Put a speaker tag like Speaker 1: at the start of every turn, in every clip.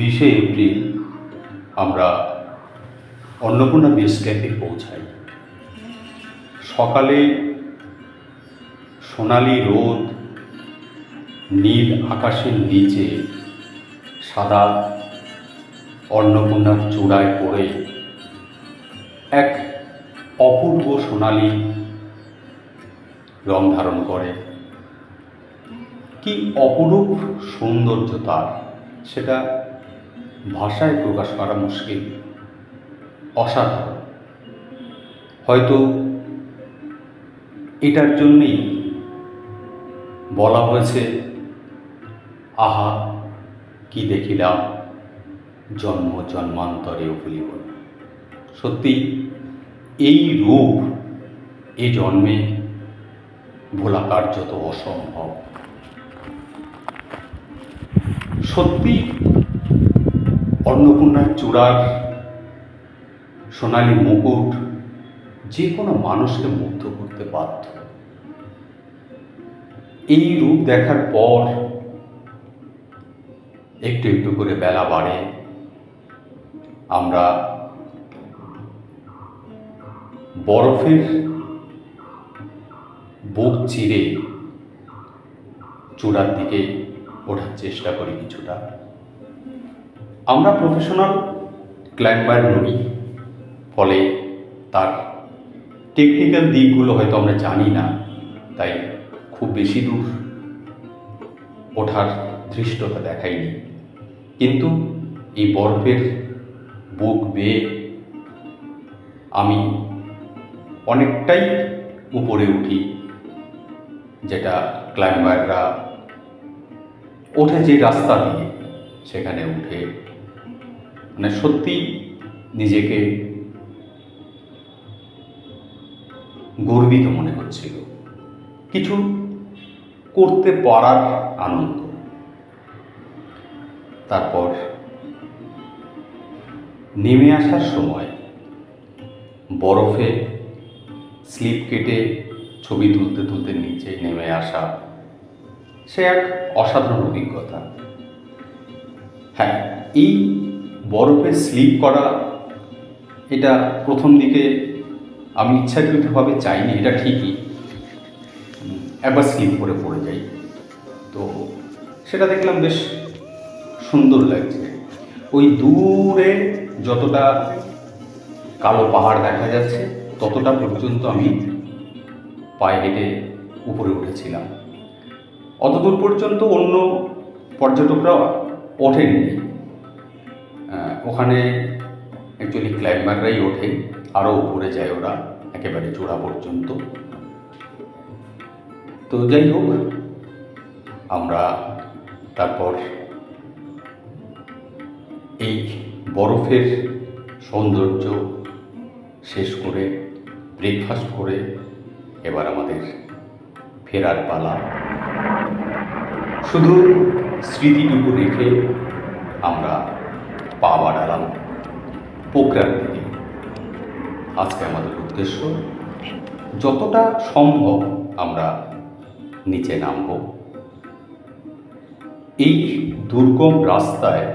Speaker 1: 20শে April আমরা Annapurna base ক্যাম্পে পৌঁছাই। সকালে সোনালি রোদ নীল আকাশের নিচে সাদা অন্নপূর্ণার চূড়ায় পড়ে এক অপূর্ব সোনালি রং ধারণ করে। কি অপরূপ সৌন্দর্য তার, সেটা ভাষায় প্রকাশ করা মুশকিল। অসাধারণ। হয়তো এটার জন্যেই বলা হয়েছে, আহা কি দেখিলাম জন্ম জন্মান্তরেও ভুলিব না। সত্যি এই রূপ এ জন্মে ভোলা কার্যত অসম্ভব। সত্যি অন্নপূর্ণার চূড়ার সোনালি মুকুট যে কোনো মানুষকে মুগ্ধ করতে বাধ্য। এই রূপ দেখার পর একটু একটু করে বেলা বাড়ে। আমরা বরফের বুক চিরে চূড়ার দিকে ওঠার চেষ্টা করি কিছুটা। আমরা প্রফেশনাল ক্লাইম্বার নই, ফলে তার টেকনিক্যাল দিকগুলো হয়তো আমরা জানি না, তাই খুব বেশি দূর ওঠার ধৃষ্টতা দেখাইনি। কিন্তু এই বরফের বুক বেয়ে আমি অনেকটাই উপরে উঠি, যেটা ক্লাইম্বাররা ওঠে যে রাস্তা দিয়ে, সেখানে উঠে মানে সত্যি নিজেকে গর্বিত মনে হচ্ছিল। কিছু করতে পারার আনন্দ। তারপর নেমে আসার সময় বরফে স্লিপ কেটে ছবি তুলতে তুলতে নিচে নেমে আসা, সে এক অসাধারণ অভিজ্ঞতা। হ্যাঁ, এই বরফে স্লিপ করা, এটা প্রথম দিকে আমি ইচ্ছাকৃতভাবে চাইনি, এটা ঠিকই। একবার স্লিপ করে পড়ে যাই, তো সেটা দেখলাম বেশ সুন্দর লাগছে। ওই দূরে যতটা কালো পাহাড় দেখা যাচ্ছে ততটা পর্যন্ত আমি পায়ে হেঁটে উপরে উঠেছিলাম। অতদূর পর্যন্ত অন্য পর্যটকরা ওঠেননি। ওখানে অ্যাকচুয়ালি ক্লাইম্বাররাই ওঠে, আরও উপরে যায় ওরা একেবারে চূড়া পর্যন্ত। তো যাই হোক, আমরা তারপর এই বরফের সৌন্দর্য শেষ করে ব্রেকফাস্ট করে এবার আমাদের ফেরার পালা। শুধু স্মৃতিটুকু রেখে আমরা পা বাড়ালাম পোখরার দিকে। আজকে আমাদের উদ্দেশ্য যতটা সম্ভব আমরা নিচে নামব। এই দুর্গম রাস্তায়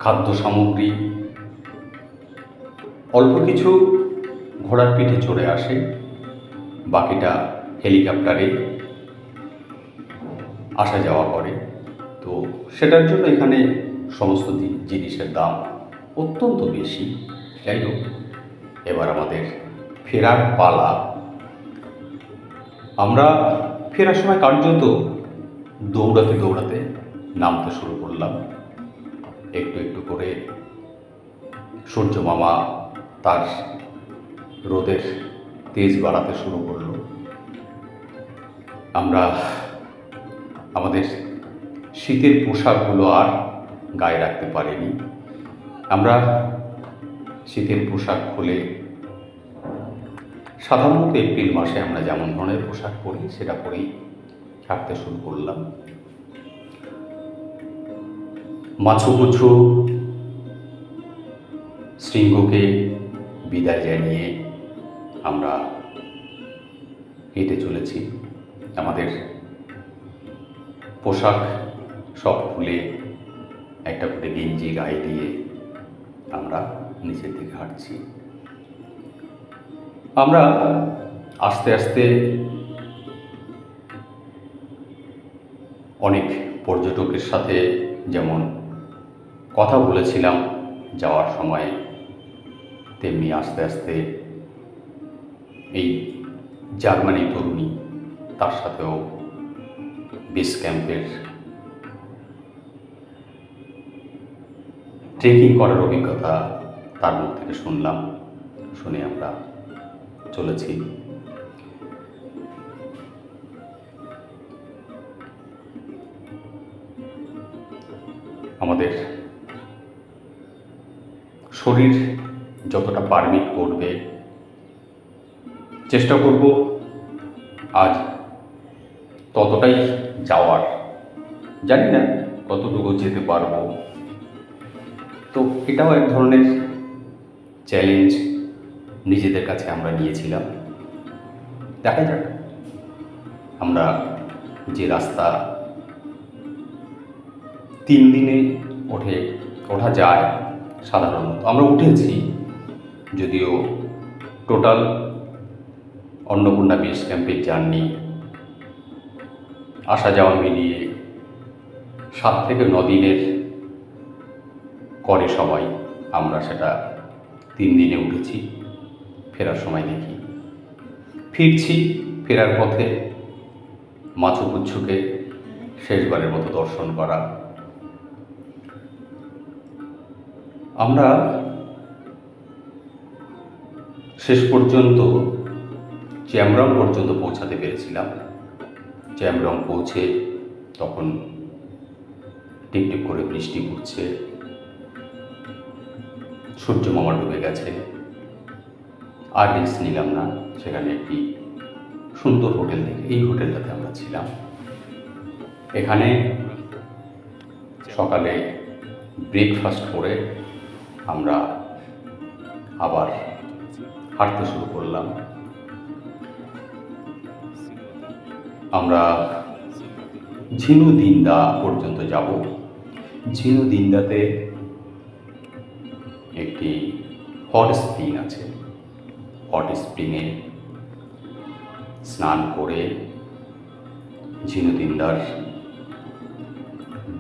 Speaker 1: খাদ্য সামগ্রী অল্প কিছু ঘোড়ার পিঠে চড়ে আসে, বাকিটা হেলিকপ্টারে আসা যাওয়া করে। তো সেটার জন্য এখানে সমস্ত জিনিসের দাম অত্যন্ত বেশি। যাই হোক, এবার আমাদের ফেরার পালা। আমরা ফেরার সময় কার্যত দৌড়াতে দৌড়াতে নামতে শুরু করলাম। একটু একটু করে সূর্য মামা তার রোদের তেজ বাড়াতে শুরু করলো। আমরা আমাদের শীতের পোশাকগুলো আর গায়ে রাখতে পারিনি। আমরা শীতের পোশাক খুলে সাধারণত এপ্রিল মাসে আমরা যেমন ধরনের পোশাক পরি সেটা পরেই হাঁটতে শুরু করলাম। মাছু গুছু শৃঙ্গকে বিদায় জানিয়ে আমরা হেঁটে চলেছি। আমাদের পোশাক সব খুলে গেঞ্জি গায়ে দিয়ে আমরা নিচের দিকে হাঁটছি। আমরা আস্তে আস্তে অনেক পর্যটকের সাথে যেমন কথা বলেছিলাম যাওয়ার সময়, তেমনি আস্তে আস্তে এই জার্মানি তরুণী, তার সাথেও বেস ক্যাম্পের ট্রেকিং করার অভিজ্ঞতা তার মুখ থেকে শুনলাম, শুনে আমরা চলেছি। আমাদের শরীর যতটা পারমিট করবে চেষ্টা করব আজ ততটাই যাওয়ার। জানি না কতটুকু যেতে পারবো, তো এটাও এক ধরনের চ্যালেঞ্জ নিজেদের কাছে আমরা নিয়েছিলাম। দেখা যাক আমরা যে রাস্তা 3 দিনে ওঠা যায়, সাধারণত আমরা উঠেছি, যদিও টোটাল অন্নপূর্ণা বেস ক্যাম্পের জার্নি আসা যাওয়া মিলিয়ে 7 থেকে 9 দিনের করে সবাই। আমরা সেটা 3 দিনে উঠেছি। ফেরার সময় দেখি ফেরার পথে মাচু পিচ্ছুকে শেষবারের মতো দর্শন করা। আমরা শেষ পর্যন্ত চ্যামরং পর্যন্ত পৌঁছাতে পেরেছিলাম। চ্যামরং পৌঁছে তখন টিপটিপ করে বৃষ্টি পড়ছে, সূর্য মামা ডুবে গেছে। আর রিস্ক নিলাম না, সেখানে একটি সুন্দর হোটেল দেখে এই হোটেলটাতে আমরা ছিলাম। এখানে সকালে ব্রেকফাস্ট করে আমরা আবার হাঁটতে শুরু করলাম। আমরা ঝিনুদিন্দা পর্যন্ত যাব। ঝিনুদিন্দাতে একটি হট স্প্রিং আছে। হট স্প্রিংয়ে স্নান করে ঝিনুদিন্দার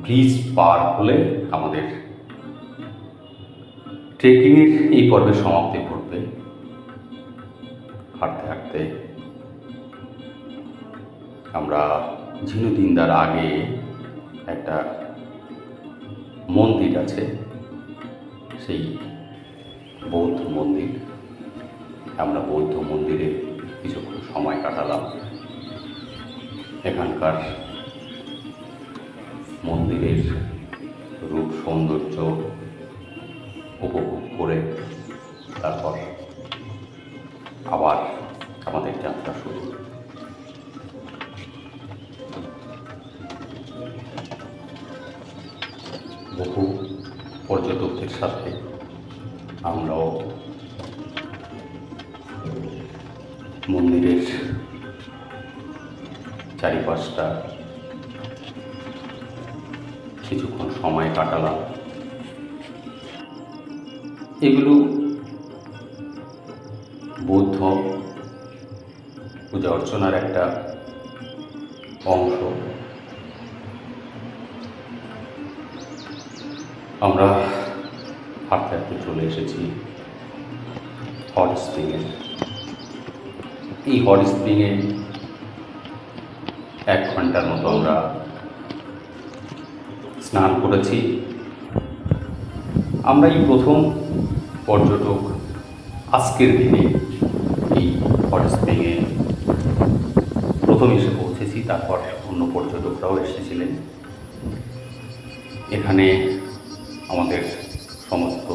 Speaker 1: ব্রিজ পার হলে আমাদের ট্রেকিংয়ের এই পর্বের সমাপ্তি ঘটবে। হাঁটতে হাঁটতে আমরা ঝিনুদিন্দার আগে একটা মন্দির আছে, সেই বৌদ্ধ মন্দির। আমরা বৌদ্ধ মন্দিরে কিছুক্ষণ সময় কাটালাম। এখানকার মন্দিরের রূপ সৌন্দর্য উপভোগ করে তারপর আবার আমাদের যাত্রা শুরু। বহু পর্যটকদের সাথে আমরাও মন্দিরের চারিপাশটা কিছুক্ষণ সময় কাটালাম। এগুলো বৌদ্ধ পূজা অর্চনার একটা অংশ। আমরা হাঁটতে হাঁটতে চলে এসেছি হট স্প্রিংয়ে। এই হট স্প্রিংয়ে 1 ঘন্টার মতো আমরা স্নান করেছি। আমরা এই প্রথম পর্যটক আজকের দিনে এই হট স্প্রিংয়ে প্রথম এসে পৌঁছেছি। তারপর অন্য পর্যটকরাও এসেছিলেন। এখানে আমাদের সমস্ত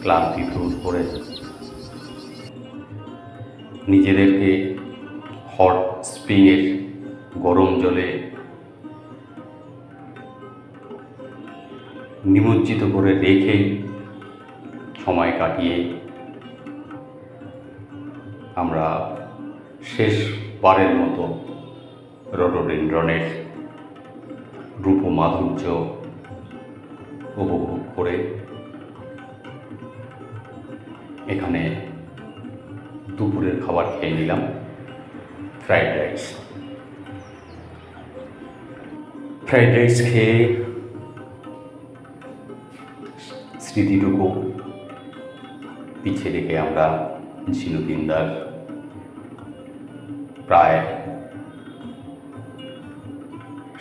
Speaker 1: ক্লান্তি দূর করে নিজেদেরকে হট স্প্রিংয়ের গরম জলে নিমজ্জিত করে রেখে সময় কাটিয়ে আমরা শেষবারের মতো রডোডেনড্রনের রূপ মাধুর্য উপভোগ করে এখানে দুপুরের খাবার খেয়ে নিলাম, ফ্রাইড রাইস খেয়ে স্মৃতিটুকু পিছিয়ে রেখে আমরা ঝিনুদিনদার প্রায়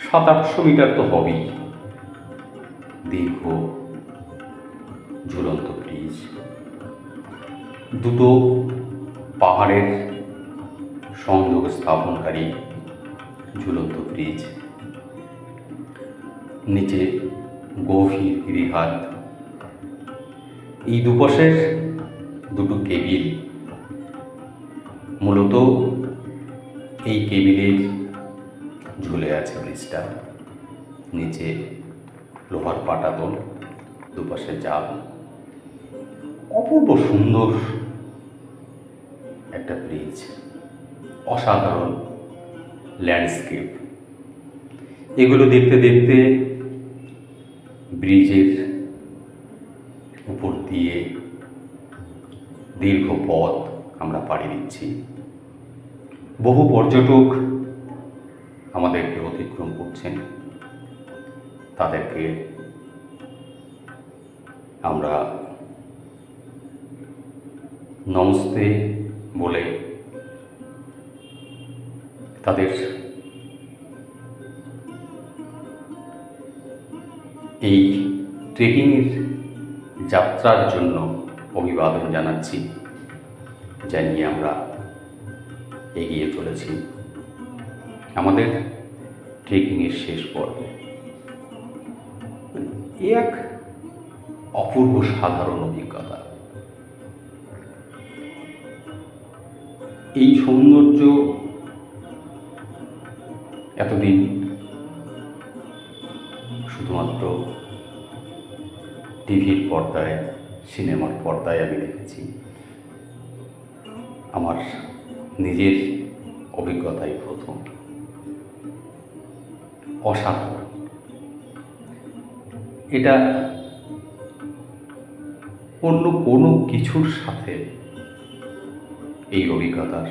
Speaker 1: 700-800 মিটার তো হবেই দীর্ঘ ঝুলন্ত ব্রিজ, দুটো পাহাড়ের সংযোগ স্থাপনকারী ঝুলন্ত ব্রিজ, নিচে গভীর গিরিখাত, এই দুপাশের দুটো কেবিল, মূলত এই কেবিলের ঝুলে আছে ব্রিজটা, নিচে লোহার পাটাতন, দুপাশে জাল, অপূর্ব সুন্দর একটা ব্রিজ, অসাধারণ ল্যান্ডস্কেপ। এগুলো দেখতে দেখতে ব্রিজের উপর দিয়ে দীর্ঘ পথ আমরা পাড়ি দিচ্ছি। বহু পর্যটক আমাদেরকে অতিক্রম করছেন, তাদেরকে আমরা নমস্তে বলে তাদের এই ট্রেকিংয়ের যাত্রার জন্য অভিবাদন জানাচ্ছি, জানিয়ে আমরা এগিয়ে চলেছি আমাদের ট্রেকিংয়ের শেষ পর্বে। এক অপূর্ব সাধারণ অভিজ্ঞতা। এই সৌন্দর্য এতদিন শুধুমাত্র টিভির পর্দায়, সিনেমার পর্দায় আমি দেখেছি, আমার নিজের অভিজ্ঞতাই প্রথম। অসাধারণ। এটা অন্য কোনো কিছুর সাথে এই অভিজ্ঞতার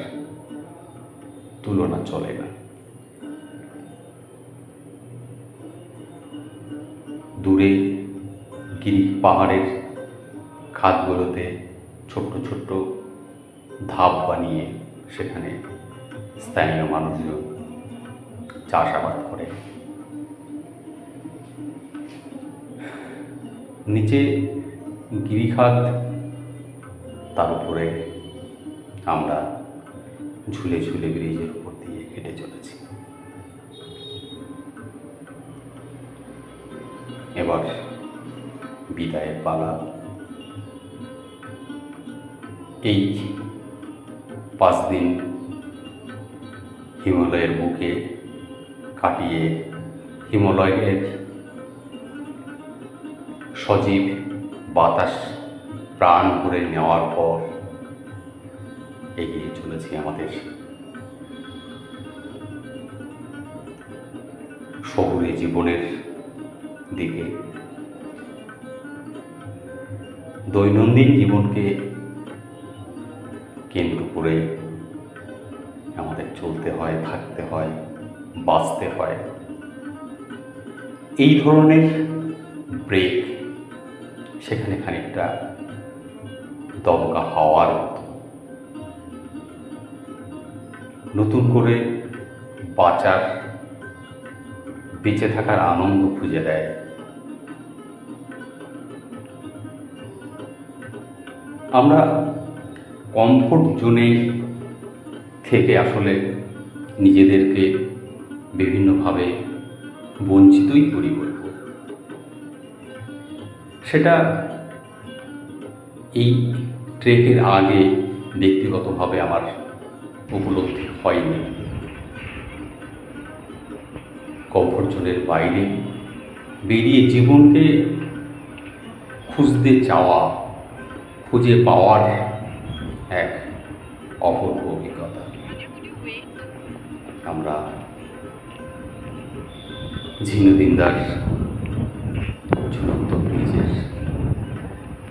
Speaker 1: তুলনা চলে না। দূরে গিরি পাহাড়ের খাদগুলোতে ছোট্ট ছোট্ট ধাপ বানিয়ে সেখানে স্থানীয় মানুষজন চাষাবাদ করে। নিচে গিরিখাত, তার উপরে আমরা ঝুলে ঝুলে ব্রিজের উপর দিয়ে হেঁটে চলেছি। এবার বিদায়ের পালা। এই 5 দিন হিমালয়ের বুকে কাটিয়ে, হিমালয়ের সজীব বাতাস প্রাণ ভরে নেওয়ার পর এগিয়ে চলেছি আমাদের শহুরে জীবনের দিকে। দৈনন্দিন জীবনকে কেন্দ্র করে আমাদের চলতে হয়, থাকতে হয়, বাঁচতে হয়। এই ধরনের ব্রেক সেখানে খানিকটা দমকা হাওয়ার মতো, নতুন করে বাঁচার, বেঁচে থাকার আনন্দ খুঁজে দেয়। আমরা কমফোর্ট জোনে থেকে আসলে নিজেদেরকে বিভিন্নভাবে বঞ্চিতই করি বলব। সেটা এই ট্রেকের আগে ব্যক্তিগতভাবে আমার উপলব্ধি হয়নি। কমফোর্ট জোনের বাইরে বেরিয়ে জীবনকে খুঁজতে চাওয়া, খুঁজে পাওয়ার এক অপূর্ব অভিজ্ঞতা। আমরা ঝিনুদিনদার ঝুলন্ত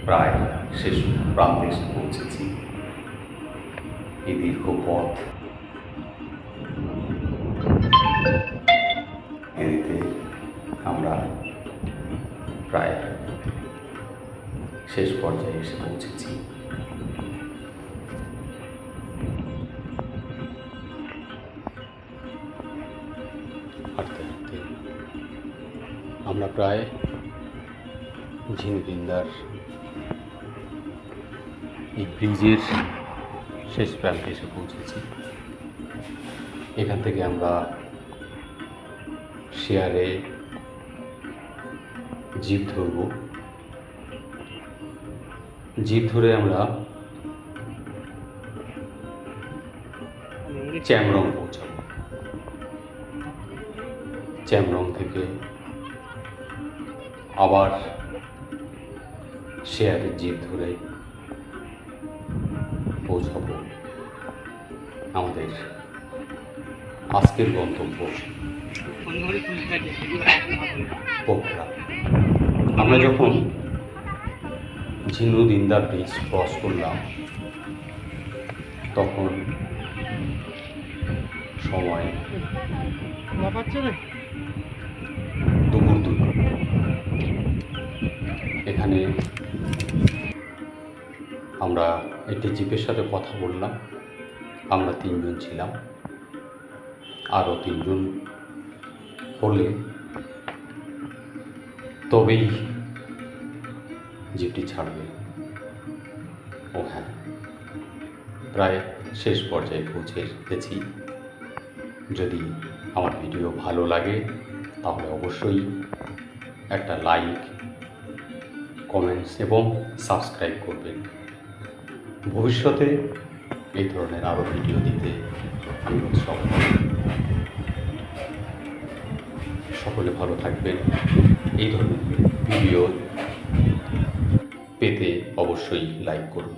Speaker 1: প্রায় শেষ প্রান্তে এসে পৌঁছেছি। এই দীর্ঘ পথ এতে আমরা প্রায় শেষ পর্যায়ে এসে পৌঁছেছি। হাঁটতে হাঁটতে আমরা প্রায় ঝিনুদিন্দার এই ব্রিজের শেষ প্রান্তে এসে পৌঁছেছি। এখান থেকে আমরা শেয়ারে জিপ ধরব। জিপ ধরে আমরা চ্যামরং পৌঁছাবো। চ্যামরং থেকে আবার শেয়ারের জিপ ধরে পৌঁছাবো আমাদের আজকের গন্তব্য পোখরা। আমরা যখন ঝিনুদিন্দা ব্রিজ ক্রস করলাম তখন সময় দুপুর 2টা। এখানে আমরা একটি জিপের সাথে কথা বললাম। আমরা 3 জন ছিলাম, আরও 3 জন হলে তবেই জিপটি ছাড়বে। ও হ্যাঁ, প্রায় শেষ পর্যায়ে পৌঁছে গেছি। যদি আমার ভিডিও ভালো লাগে তাহলে অবশ্যই একটা লাইক, কমেন্টস এবং সাবস্ক্রাইব করবেন। ভবিষ্যতে এই ধরনের আরও ভিডিও দিতে আমি উৎসাহ। সকলে ভালো থাকবেন। এই ধরনের ভিডিও পেতে অবশ্যই লাইক করুন।